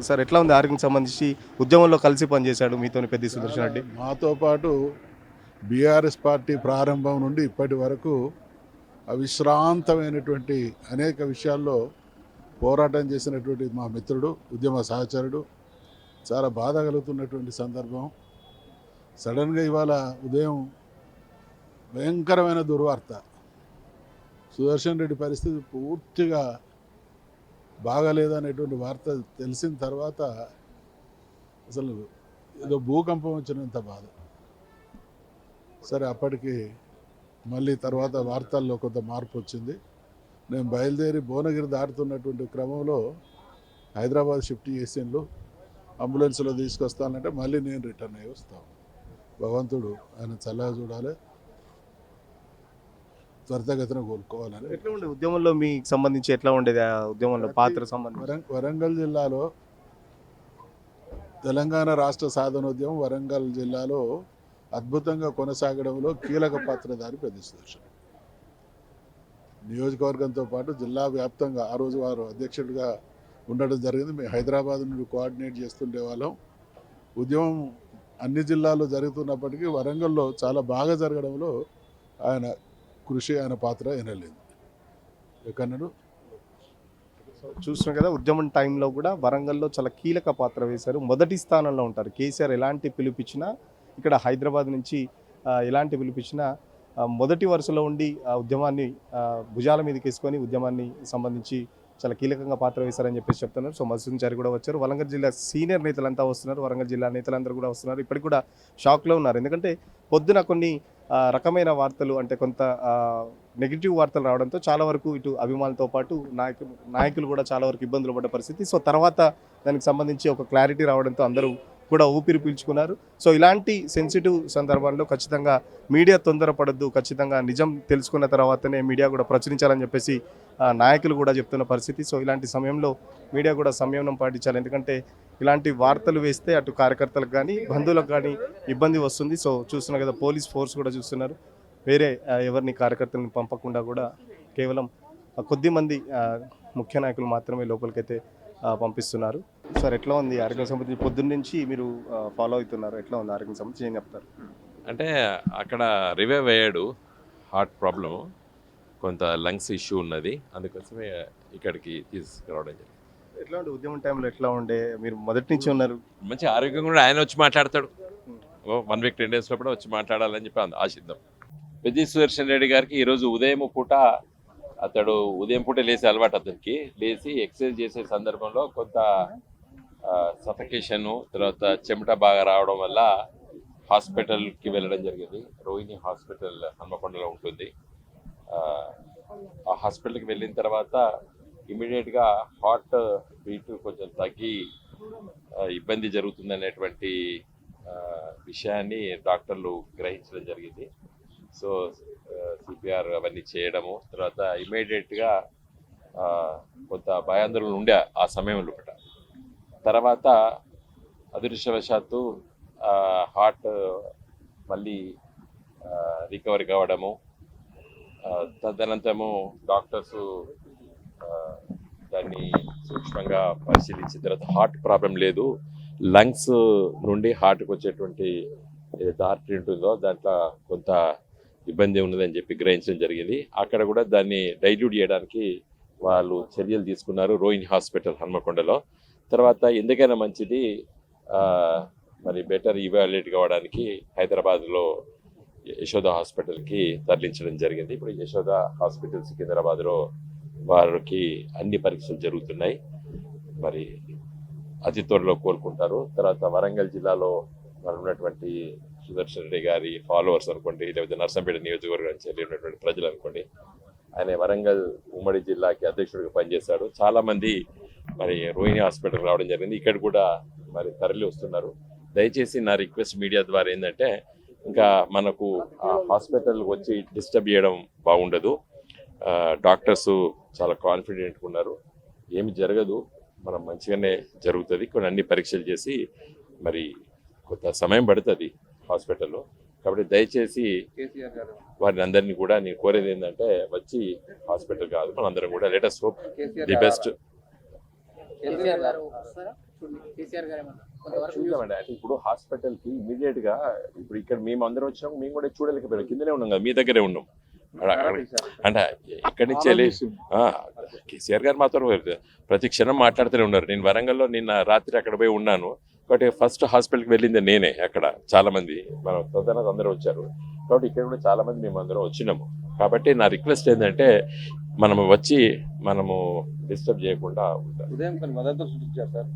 Sir ఎట్లా ఉంది ఆరోగ్యానికి సంబంధించి ఉద్యమంలో కలిసి పనిచేశాడు మీతోని పెద్ది సుదర్శన్ రెడ్డి. మాతో పాటు బీఆర్ఎస్ పార్టీ ప్రారంభం నుండి ఇప్పటి వరకు అవిశ్రాంతమైనటువంటి అనేక విషయాల్లో పోరాటం చేసినటువంటి మా మిత్రుడు, ఉద్యమ సహచరుడు. చాలా బాధ కలుగుతున్నటువంటి సందర్భం. సడన్గా ఇవాళ ఉదయం భయంకరమైన దుర్వార్త. సుదర్శన్ రెడ్డి పరిస్థితి పూర్తిగా బాగాలేదనేటువంటి వార్త తెలిసిన తర్వాత అసలు ఏదో భూకంపం వచ్చినంత బాధ. సరే, అప్పటికి మళ్ళీ తర్వాత వార్తల్లో కొంత మార్పు వచ్చింది. నేను బయలుదేరి భువనగిరి దాటుతున్నటువంటి క్రమంలో హైదరాబాద్ షిఫ్ట్ చేసిండ్రు. అంబులెన్స్లో తీసుకొస్తానంటే మళ్ళీ నేను రిటర్న్ అయ్యి వస్తాను. భగవంతుడు ఆయన చల్లగా చూడాలి, త్వరితగతిన కోలుకోవాలని. ఎట్లా ఉండేది ఉద్యమంలో మీకు సంబంధించి ఎట్లా ఉండేది ఆ ఉద్యమంలో పాత్ర సంబంధించి? వరంగల్ జిల్లాలో తెలంగాణ రాష్ట్ర సాధనోద్యమం వరంగల్ జిల్లాలో అద్భుతంగా కొనసాగడంలో కీలక పాత్రధారి పెద్ది సుదర్శన్. నియోజకవర్గంతో పాటు జిల్లా వ్యాప్తంగా ఆ రోజు వారు అధ్యక్షుడిగా ఉండడం జరిగింది. మేము హైదరాబాద్ నుండి కోఆర్డినేట్ చేస్తుండే వాళ్ళం. ఉద్యమం అన్ని జిల్లాల్లో జరుగుతున్నప్పటికీ వరంగల్లో చాలా బాగా జరగడంలో ఆయన కృషి, ఆయన పాత్ర ఎనలేదు. ఎక్కడన్నాడు చూస్తున్నాం కదా, ఉద్యమం టైంలో కూడా వరంగల్లో చాలా కీలక పాత్ర వేశారు. మొదటి స్థానంలో ఉంటారు. కేసీఆర్ ఎలాంటి పిలుపిచ్చినా, ఇక్కడ హైదరాబాద్ నుంచి ఎలాంటి పిలిపించినా మొదటి వరుసలో ఉండి ఆ ఉద్యమాన్ని భుజాల మీదకి వేసుకొని ఉద్యమాన్ని సంబంధించి చాలా కీలకంగా పాత్ర వేశారని చెప్పేసి చెప్తున్నారు. సో మధుసూదన్ కూడా వచ్చారు. వరంగల్ జిల్లా సీనియర్ నేతలంతా వస్తున్నారు. వరంగల్ జిల్లా నేతలందరూ కూడా వస్తున్నారు. ఇప్పటికి కూడా షాక్లో ఉన్నారు. ఎందుకంటే పొద్దున కొన్ని రకమైన వార్తలు, అంటే కొంత నెగిటివ్ వార్తలు రావడంతో చాలా వరకు ఇటు అభిమానులతో పాటు నాయకులు కూడా చాలా వరకు ఇబ్బందులు పడ్డ పరిస్థితి. సో తర్వాత దానికి సంబంధించి ఒక క్లారిటీ రావడంతో అందరూ కూడా ఊపిరి పీల్చుకున్నారు. సో ఇలాంటి సెన్సిటివ్ సందర్భాల్లో ఖచ్చితంగా మీడియా తొందరపడద్దు, ఖచ్చితంగా నిజం తెలుసుకున్న తర్వాతనే మీడియా కూడా ప్రచురించాలని చెప్పేసి నాయకులు కూడా చెప్తున్న పరిస్థితి. సో ఇలాంటి సమయంలో మీడియా కూడా సంయమనం పాటించాలి. ఎందుకంటే ఇలాంటి వార్తలు వేస్తే అటు కార్యకర్తలకు కానీ బంధువులకు కానీ ఇబ్బంది వస్తుంది. సో చూస్తున్నారు కదా, పోలీస్ ఫోర్స్ కూడా చూస్తున్నారు. వేరే ఎవరిని కార్యకర్తలను పంపకుండా కూడా కేవలం కొద్ది మంది ముఖ్య నాయకులు మాత్రమే లోపలికైతే పంపిస్తున్నారు. సార్ ఎట్లా ఉంది ఆరోగ్యం సంబంధించి? పొద్దున్న నుంచి మీరు ఫాలో అవుతున్నారు. ఎట్లా ఉంది ఆరోగ్యం సంబంధించి ఏం చెప్తారు? అంటే అక్కడ రివైవ్ అయ్యాడు. హార్ట్ ప్రాబ్లము, కొంత లంగ్స్ ఇష్యూ ఉన్నది, అందుకోసమే ఇక్కడికి తీసుకురావడం జరిగింది. ఎట్లా ఉండే ఉద్యమం టైంలో? ఎట్లా ఉండే? మీరు మొదటి నుంచి ఉన్నారు. మంచి ఆరోగ్యం కూడా ఆయన వచ్చి మాట్లాడతాడు. 1 వీక్ 10 డేస్లో కూడా వచ్చి మాట్లాడాలని చెప్పి ఆశిద్దాం. పెద్ది సుదర్శన్ రెడ్డి గారికి ఈరోజు ఉదయం పూట అతడు ఉదయం పూట లేసే అలవాటు. అతనికి లేచి ఎక్సర్సైజ్ చేసే సందర్భంలో కొంత సఫకేషను, తర్వాత చెమట బాగా రావడం వల్ల హాస్పిటల్కి వెళ్ళడం జరిగింది. రోహిణి హాస్పిటల్ హన్మకొండలో ఉంటుంది. ఆ హాస్పిటల్కి వెళ్ళిన తర్వాత ఇమీడియట్గా హార్ట్ బీట్ కొంచెం తగ్గి ఇబ్బంది జరుగుతుందనేటువంటి విషయాన్ని డాక్టర్లు గ్రహించడం జరిగింది. సో సిపిఆర్ అవన్నీ చేయడము, తర్వాత ఇమీడియట్గా కొంత భయాందోళన ఉండే ఆ సమయంలో. తర్వాత అదృష్టవశాత్తు హార్ట్ మళ్ళీ రికవరీ కావడము, తదనంతరము డాక్టర్సు దాన్ని సూక్ష్మంగా పరిశీలించిన తర్వాత హార్ట్ ప్రాబ్లం లేదు, లంగ్స్ నుండి హార్ట్కి వచ్చేటువంటి ఏదైతే ఆర్టరీ ఉంటుందో దాంట్లో కొంత ఇబ్బంది ఉన్నదని చెప్పి గ్రహించడం జరిగింది. అక్కడ కూడా దాన్ని డైల్యూట్ చేయడానికి వాళ్ళు చర్యలు తీసుకున్నారు రోహిణి హాస్పిటల్ హన్మకొండలో. తర్వాత ఎందుకైనా మంచిది మరి బెటర్ ఇవాల్యుయేట్ కావడానికి హైదరాబాద్లో యశోద హాస్పిటల్కి తరలించడం జరిగింది. ఇప్పుడు యశోద హాస్పిటల్ సికింద్రాబాద్లో వారికి అన్ని పరీక్షలు జరుగుతున్నాయి. మరి అతి త్వరలో కోలుకుంటారు. తర్వాత వరంగల్ జిల్లాలో మరి ఉన్నటువంటి సుదర్శన్ రెడ్డి గారి ఫాలోవర్స్ అనుకోండి, లేకపోతే నర్సంపేట నియోజకవర్గానికి చెల్లి ఉన్నటువంటి ప్రజలు అనుకోండి, ఆయన వరంగల్ ఉమ్మడి జిల్లాకి అధ్యక్షుడిగా పనిచేశాడు. చాలామంది మరి రోహిణి హాస్పిటల్ రావడం జరిగింది. ఇక్కడ కూడా మరి తరలి వస్తున్నారు. దయచేసి నా రిక్వెస్ట్ మీడియా ద్వారా ఏంటంటే, ఇంకా మనకు ఆ హాస్పిటల్ వచ్చి డిస్టర్బ్ చేయడం బాగుండదు. డాక్టర్స్ చాలా కాన్ఫిడెంట్గా ఉన్నారు, ఏమి జరగదు, మనం మంచిగానే జరుగుతుంది. కొన్ని అన్ని పరీక్షలు చేసి మరి కొంత సమయం పడుతుంది హాస్పిటల్లో. కాబట్టి దయచేసి వారిని అందరినీ కూడా నేను కోరేది ఏంటంటే, వచ్చి హాస్పిటల్ కాదు మనందరం కూడా let us hope the best. KCR గారు ఏమన్నా కొంతవరకు చూద్దామండి. అంటే ఇప్పుడు హాస్పిటల్కి ఇమీడియట్ గా ఇప్పుడు ఇక్కడ మేము అందరం వచ్చినాం, మేము కూడా చూడలేకపోయాం, కిందనే ఉన్నాం కదా, మీ దగ్గరే ఉన్నాం. అంటే ఎక్కడి నుంచి కేసీఆర్ గారు మాత్రం ప్రతి క్షణం మాట్లాడుతూనే ఉన్నారు. నేను వరంగల్లో నిన్న రాత్రి అక్కడ పోయి ఉన్నాను. కాబట్టి ఫస్ట్ హాస్పిటల్కి వెళ్ళింది నేనే. అక్కడ చాలా మంది మన తొందరగా అందరూ వచ్చారు. కాబట్టి ఇక్కడ కూడా చాలా మంది మేము అందరం వచ్చినాము. కాబట్టి నా రిక్వెస్ట్ ఏంటంటే మనము వచ్చి మనము డిస్టర్బ్ చేయకుండా ఉంటాం. ఉదయం కొన్ని వదంతులు సృష్టించారు సార్,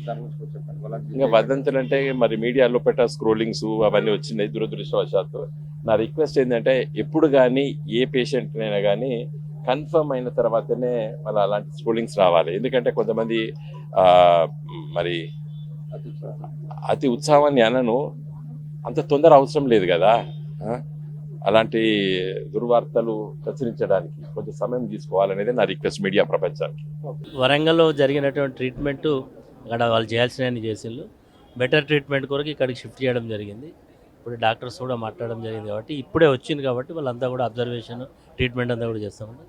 దాని గురించి కొంచెం చెప్పండి. ఇంకా వదంతులు అంటే మరి మీడియాలో పెట్ట స్క్రోలింగ్స్ అవన్నీ వచ్చినాయి దురదృష్టవశాత్తు. నా రిక్వెస్ట్ ఏంటంటే ఎప్పుడు కానీ ఏ పేషెంట్నైనా కానీ కన్ఫర్మ్ అయిన తర్వాతనే మళ్ళీ అలాంటి స్క్రోలింగ్స్ రావాలి. ఎందుకంటే కొంతమంది మరి అతి ఉత్సాహాన్ని అనను, అంత తొందర అవసరం లేదు కదా. అలాంటి దుర్వార్తలు ప్రచురించడానికి కొంచెం సమయం తీసుకోవాలనేది నా రిక్వెస్ట్ మీడియా ప్రపంచానికి. వరంగల్లో జరిగినటువంటి ట్రీట్మెంటు అక్కడ వాళ్ళు చేయాల్సినవన్నీ చేసిండ్రు. బెటర్ ట్రీట్మెంట్ కొరకు ఇక్కడికి షిఫ్ట్ చేయడం జరిగింది. ఇప్పుడు డాక్టర్స్ కూడా మాట్లాడడం జరిగింది కాబట్టి ఇప్పుడే వచ్చింది కాబట్టి వాళ్ళంతా కూడా అబ్జర్వేషన్ ట్రీట్మెంట్ అంతా కూడా చేస్తామండి.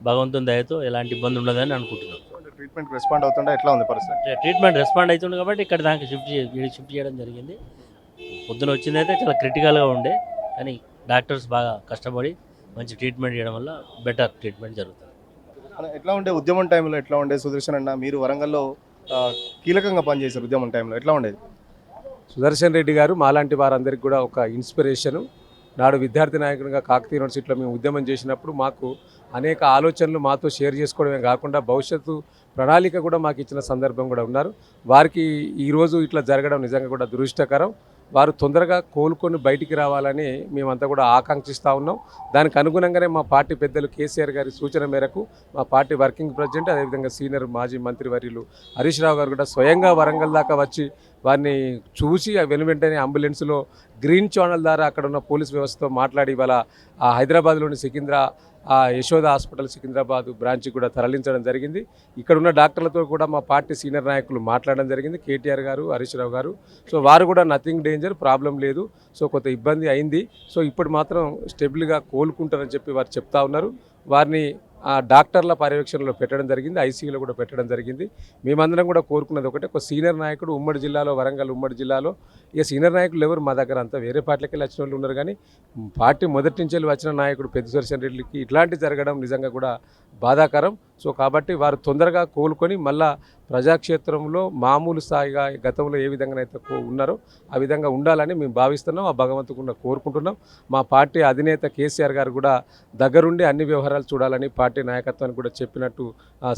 భగవంతుని దయతో ఎలాంటి ఇబ్బంది ఉండదని అనుకుంటున్నాం. ట్రీట్మెంట్ రెస్పాండ్ అవుతుంటే ఎట్లా ఉంది పరిస్థితి? ట్రీట్మెంట్ రెస్పాండ్ అవుతుంది కాబట్టి ఇక్కడ దానికి షిఫ్ట్ చేయడం జరిగింది. పొద్దున వచ్చింది అయితే చాలా క్రిటికల్గా ఉండే, కానీ డాక్టర్స్ బాగా కష్టపడి మంచి ట్రీట్మెంట్ చేయడం వల్ల బెటర్ ట్రీట్మెంట్ జరుగుతుంది. ఎట్లా ఉండే ఉద్యమం టైంలో ఎట్లా ఉండే సుదర్శన్ అన్న? మీరు వరంగల్లో కీలకంగా పనిచేశారు ఉద్యమం టైంలో, ఎట్లా ఉండేది? సుదర్శన్ రెడ్డి గారు మాలాంటి వారందరికీ కూడా ఒక ఇన్స్పిరేషను. నాడు విద్యార్థి నాయకునిగా కాకతీయ యూనివర్సిటీలో మేము ఉద్యమం చేసినప్పుడు మాకు అనేక ఆలోచనలు మాతో షేర్ చేసుకోవడమే కాకుండా భవిష్యత్తు ప్రణాళిక కూడా మాకు ఇచ్చిన సందర్భం కూడా ఉన్నారు. వారికి ఈరోజు ఇట్లా జరగడం నిజంగా కూడా దురదృష్టకరం. వారు తొందరగా కోలుకొని బయటికి రావాలని మేమంతా కూడా ఆకాంక్షిస్తూ ఉన్నాం. దానికి అనుగుణంగానే మా పార్టీ పెద్దలు కేసీఆర్ గారి సూచన మేరకు మా పార్టీ వర్కింగ్ ప్రెసిడెంట్, అదేవిధంగా సీనియర్ మాజీ మంత్రివర్యులు హరీష్ రావు గారు కూడా స్వయంగా వరంగల్ దాకా వచ్చి వారిని చూసి వెనువెంటనే అంబులెన్స్లో గ్రీన్ ఛానల్ ద్వారా అక్కడ ఉన్న పోలీస్ వ్యవస్థతో మాట్లాడి ఇవాళ హైదరాబాద్లోని యశోద హాస్పిటల్ సికింద్రాబాద్ బ్రాంచ్కి కూడా తరలించడం జరిగింది. ఇక్కడ ఉన్న డాక్టర్లతో కూడా మా పార్టీ సీనియర్ నాయకులు మాట్లాడడం జరిగింది, కేటీఆర్ గారు, హరీష్ రావు గారు. సో వారు కూడా నథింగ్ డేంజర్, ప్రాబ్లం లేదు, సో కొంత ఇబ్బంది అయింది, సో ఇప్పుడు మాత్రం స్టెబుల్గా కోలుకుంటారని చెప్పి వారు చెప్తా ఉన్నారు. వారిని డాక్టర్ల పర్యవేక్షణలో పెట్టడం జరిగింది, ఐసీయూలో కూడా పెట్టడం జరిగింది. మేమందరం కూడా కోరుకున్నది ఒకటే, ఒక సీనియర్ నాయకుడు ఉమ్మడి జిల్లాలో, వరంగల్ ఉమ్మడి జిల్లాలో, ఇక సీనియర్ నాయకులు ఎవరు మా దగ్గర అంతా వేరే పార్టీలకి వెళ్ళి వచ్చిన వాళ్ళు ఉన్నారు, కానీ పార్టీ మొదటి నుంచి వెళ్ళి వచ్చిన నాయకుడు పెద్ద సుదర్శన్ రెడ్డికి ఇట్లాంటి జరగడం నిజంగా కూడా బాధాకరం. సో కాబట్టి వారు తొందరగా కోలుకొని మళ్ళా ప్రజాక్షేత్రంలో మామూలు స్థాయిగా గతంలో ఏ విధంగానైతే ఉన్నారో ఆ విధంగా ఉండాలని మేము భావిస్తున్నాం, ఆ భగవంతుకుండా కోరుకుంటున్నాం. మా పార్టీ అధినేత కేసీఆర్ గారు కూడా దగ్గరుండి అన్ని వ్యవహారాలు చూడాలని పార్టీ నాయకత్వానికి కూడా చెప్పినట్టు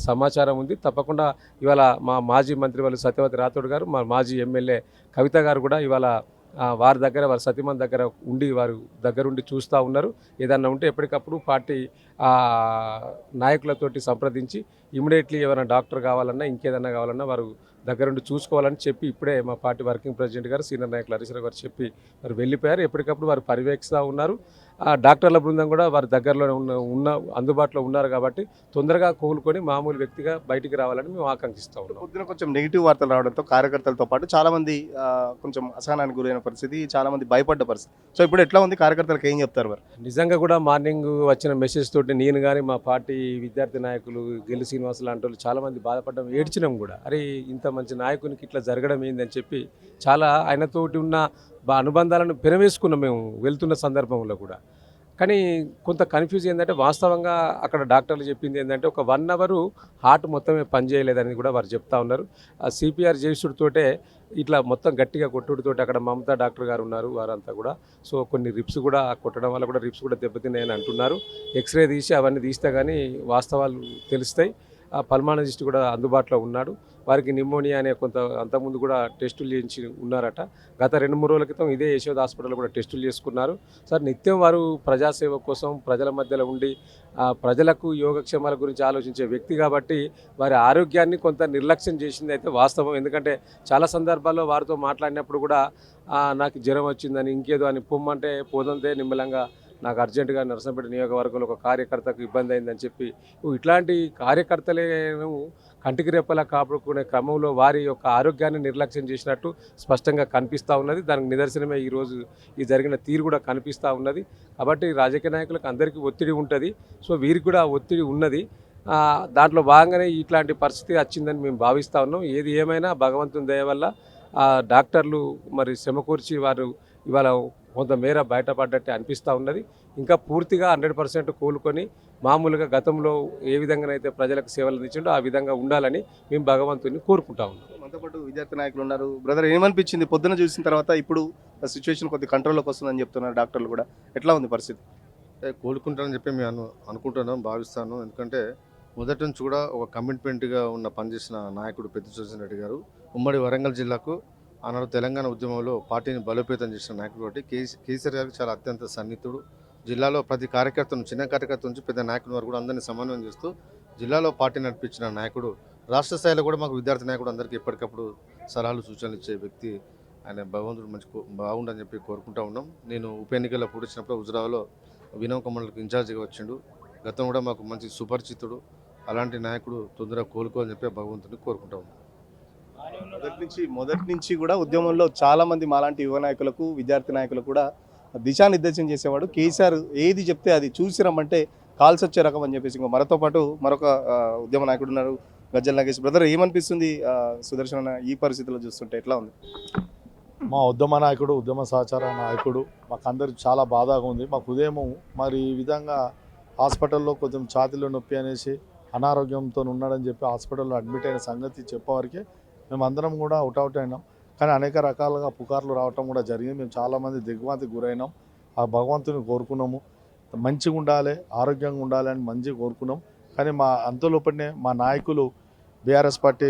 సమాచారం ఉంది. తప్పకుండా ఇవాళ మా మాజీ మంత్రి వాళ్ళు సత్యవతి రాథోడ్ గారు, మా మాజీ ఎమ్మెల్యే కవిత గారు కూడా ఇవాళ వారి దగ్గర, వారి సతీమణి దగ్గర ఉండి వారు దగ్గరుండి చూస్తూ ఉన్నారు. ఏదన్నా ఉంటే ఎప్పటికప్పుడు పార్టీ నాయకులతోటి సంప్రదించి ఇమీడియట్లీ ఏమైనా డాక్టర్ కావాలన్నా ఇంకేదన్నా కావాలన్నా వారు దగ్గరుండి చూసుకోవాలని చెప్పి ఇప్పుడే మా పార్టీ వర్కింగ్ ప్రెసిడెంట్ గారు, సీనియర్ నాయకులు హరీష్ రావు గారు చెప్పి వారు వెళ్ళిపోయారు. ఎప్పటికప్పుడు వారు పర్యవేక్షిస్తూ ఉన్నారు. డాక్టర్ల బృందం కూడా వారి దగ్గరలో ఉన్న అందుబాటులో ఉన్నారు కాబట్టి తొందరగా కోలుకొని మామూలు వ్యక్తిగా బయటికి రావాలని మేము ఆకాంక్షిస్తూ ఉన్నాం. పొద్దున కొంచెం నెగిటివ్ వార్తలు రావడంతో కార్యకర్తలతో పాటు చాలామంది కొంచెం అసహనానికి గురైన పరిస్థితి, చాలామంది భయపడ్డ పరిస్థితి. సో ఇప్పుడు ఎట్లా ఉంది, కార్యకర్తలకు ఏం చెప్తారు వారు? నిజంగా కూడా మార్నింగ్ వచ్చిన మెసేజ్ తోటి నేను కానీ మా పార్టీ విద్యార్థి నాయకులు గెల్లి శ్రీనివాస్ లాంటి వాళ్ళు చాలామంది బాధపడ్డం, ఏడ్చినాం కూడా. అరే ఇంత మంచి నాయకునికి ఇట్లా జరగడం ఏందని చెప్పి చాలా ఆయనతోటి ఉన్న అనుబంధాలను పెనవేసుకున్నాం మేము వెళ్తున్న సందర్భంలో కూడా. కానీ కొంత కన్ఫ్యూజ్ ఏంటంటే వాస్తవంగా అక్కడ డాక్టర్లు చెప్పింది ఏంటంటే ఒక 1 అవర్ హార్ట్ మొత్తమే పనిచేయలేదని కూడా వారు చెప్తా ఉన్నారు. ఆ సిపిఆర్ చేసుడితోటే ఇట్లా మొత్తం గట్టిగా కొట్టుడితోటి అక్కడ మమతా డాక్టర్ గారు ఉన్నారు, వారంతా కూడా. సో కొన్ని రిప్స్ కూడా కొట్టడం వల్ల కూడా రిప్స్ కూడా దెబ్బతిన్నాయని అంటున్నారు. ఎక్స్రే తీసి అవన్నీ తీస్తే కానీ వాస్తవాలు తెలుస్తాయి. పల్మాలజిస్ట్ కూడా అందుబాటులో ఉన్నాడు. వారికి నిమోనియా అనే కొంత అంతకుముందు కూడా టెస్టులు చేయించి ఉన్నారట. గత 2-3 రోజుల క్రితం ఇదే యశోద హాస్పిటల్ కూడా టెస్టులు చేసుకున్నారు. సార్ నిత్యం వారు ప్రజాసేవ కోసం ప్రజల మధ్యలో ఉండి ప్రజలకు యోగక్షేమాల గురించి ఆలోచించే వ్యక్తి కాబట్టి వారి ఆరోగ్యాన్ని కొంత నిర్లక్ష్యం చేసింది అయితే వాస్తవం. ఎందుకంటే చాలా సందర్భాల్లో వారితో మాట్లాడినప్పుడు కూడా నాకు జ్వరం వచ్చిందని ఇంకేదో అని పొమ్మంటే పోదంతే నిమ్మలంగా నాకు అర్జెంటుగా నరసంపేట నియోజకవర్గంలో ఒక కార్యకర్తకు ఇబ్బంది అయిందని చెప్పి ఇట్లాంటి కార్యకర్తలను కంటికి రెప్పలా కాపాడుకునే క్రమంలో వారి యొక్క ఆరోగ్యాన్ని నిర్లక్ష్యం చేసినట్టు స్పష్టంగా కనిపిస్తూ ఉన్నది. దానికి నిదర్శనమే ఈరోజు ఈ జరిగిన తీరు కూడా కనిపిస్తూ ఉన్నది. కాబట్టి రాజకీయ నాయకులకు అందరికీ ఒత్తిడి ఉంటుంది. సో వీరికి కూడా ఒత్తిడి ఉన్నది. దాంట్లో భాగంగానే ఇట్లాంటి పరిస్థితి వచ్చిందని మేము భావిస్తూ ఉన్నాం. ఏది ఏమైనా భగవంతుని దయ వల్ల డాక్టర్లు మరి శ్రమకూర్చి వారు ఇవాళ కొంతమేర బయటపడ్డట్టు అనిపిస్తూ ఉన్నది. ఇంకా పూర్తిగా 100% కోలుకొని మామూలుగా గతంలో ఏ విధంగానైతే ప్రజలకు సేవలు అందించిండో ఆ విధంగా ఉండాలని మేము భగవంతుని కోరుకుంటా ఉన్నాం. మనతో పాటు విద్యార్థి నాయకులు ఉన్నారు. బ్రదర్, ఏమనిపించింది పొద్దున చూసిన తర్వాత? ఇప్పుడు సిచ్యువేషన్ కొద్ది కంట్రోల్లోకి వస్తుందని చెప్తున్నారు డాక్టర్లు కూడా. ఎట్లా ఉంది పరిస్థితి? కోలుకుంటానని చెప్పి మేము అనుకుంటున్నాం, భావిస్తాను. ఎందుకంటే మొదటి నుంచి కూడా ఒక కమిట్మెంట్గా ఉన్న పనిచేసిన నాయకుడు పెద్ది సుదర్శన్ రెడ్డి గారు ఉమ్మడి వరంగల్ జిల్లాకు ఆనాడు తెలంగాణ ఉద్యమంలో పార్టీని బలోపేతం చేసిన నాయకుడు కాబట్టి కేసీఆర్ గారికి చాలా అత్యంత సన్నిహితుడు. జిల్లాలో ప్రతి కార్యకర్తను, చిన్న కార్యకర్త నుంచి పెద్ద నాయకుల వరకు కూడా అందరినీ సమన్వయం చేస్తూ జిల్లాలో పార్టీ నడిపించిన నాయకుడు. రాష్ట్ర స్థాయిలో కూడా మాకు విద్యార్థి నాయకుడు అందరికీ ఎప్పటికప్పుడు సలహాలు సూచనలు ఇచ్చే వ్యక్తి ఆయన. భగవంతుడు బాగుండని చెప్పి కోరుకుంటా ఉన్నాం. నేను ఉప ఎన్నికల్లో పూడించినప్పుడు హుజురాబాద్లో వినోద్ కమల్కి ఇన్ఛార్జిగా వచ్చిండు. గతం కూడా మాకు మంచి సుపరిచితుడు. అలాంటి నాయకుడు తొందరగా కోలుకోవాలని చెప్పి భగవంతుని కోరుకుంటా ఉన్నాం. మొదటి నుంచి కూడా ఉద్యమంలో చాలా మంది మాలాంటి యువ నాయకులకు, విద్యార్థి నాయకులకు కూడా దిశానిర్దేశం చేసేవాడు. కేసీఆర్ ఏది చెప్తే అది చూసి రమ్మంటే కాల్స్ వచ్చే రకం అని చెప్పేసి మనతో పాటు మరొక ఉద్యమ నాయకుడు ఉన్నారు, గజ్జల నాగేష్. బ్రదర్, ఏమనిపిస్తుంది సుదర్శన్ అన్న ఈ పరిస్థితుల్లో చూస్తుంటే? ఎట్లా ఉంది? మా ఉద్యమ నాయకుడు, ఉద్యమ సహచార నాయకుడు, మాకు అందరికి చాలా బాధగా ఉంది. మాకు ఉదయం మరి ఈ విధంగా హాస్పిటల్లో కొంచెం ఛాతీలో నొప్పి అనేసి అనారోగ్యంతో ఉన్నాడని చెప్పి హాస్పిటల్లో అడ్మిట్ అయిన సంగతి చెప్పేవారికి మేము అందరం కూడా అవుట్ అయినాం. కానీ అనేక రకాలుగా పుకార్లు రావటం కూడా జరిగింది. మేము చాలామంది దిగ్భ్రాంతికి గురైనాం. ఆ భగవంతుని కోరుకున్నాము, మంచిగా ఉండాలి, ఆరోగ్యంగా ఉండాలి అని మంచిగా కోరుకున్నాం. కానీ మా అంతలోపనే మా నాయకులు, బీఆర్ఎస్ పార్టీ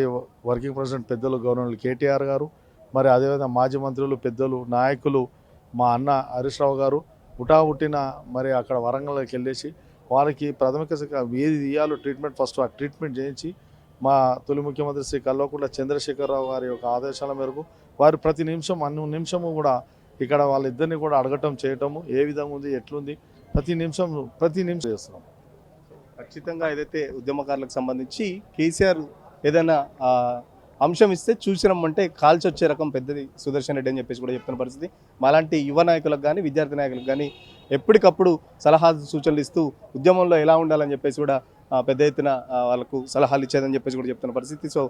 వర్కింగ్ ప్రెసిడెంట్ పెద్దలు గవర్నర్ కేటీఆర్ గారు, మరి అదేవిధంగా మాజీ మంత్రులు, పెద్దలు, నాయకులు, మా అన్న హరీష్ రావు గారు ఉట్టిన మరి అక్కడ వరంగల్కి వెళ్ళేసి వారికి ప్రాథమిక ఏది ఇయ్యాలో ట్రీట్మెంట్ ఫస్ట్ ఆ ట్రీట్మెంట్ చేయించి మా తొలి ముఖ్యమంత్రి శ్రీ కల్వకుంట్ల చంద్రశేఖరరావు గారి యొక్క ఆదేశాల మేరకు వారు ప్రతి నిమిషం అన్ని నిమిషము కూడా ఇక్కడ వాళ్ళిద్దరిని కూడా అడగటం, చేయటము, ఏ విధంగా ఉంది, ఎట్లుంది, ప్రతి నిమిషం చేస్తున్నాం. ఖచ్చితంగా ఏదైతే ఉద్యమకారులకు సంబంధించి కేసీఆర్ ఏదైనా అంశం ఇస్తే చూసిరమ్మంటే కాల్చి వచ్చే రకం పెద్దది సుదర్శన్ రెడ్డి అని చెప్పేసి కూడా చెప్తున్న పరిస్థితి. మాలాంటి యువ నాయకులకు కానీ, విద్యార్థి నాయకులకు కానీ ఎప్పటికప్పుడు సలహా సూచనలు ఇస్తూ ఉద్యమంలో ఎలా ఉండాలని చెప్పేసి కూడా పెద్ద ఎత్తున వాళ్ళకు సలహాలు ఇచ్చేదని చెప్పేసి కూడా చెప్తున్న పరిస్థితి. సో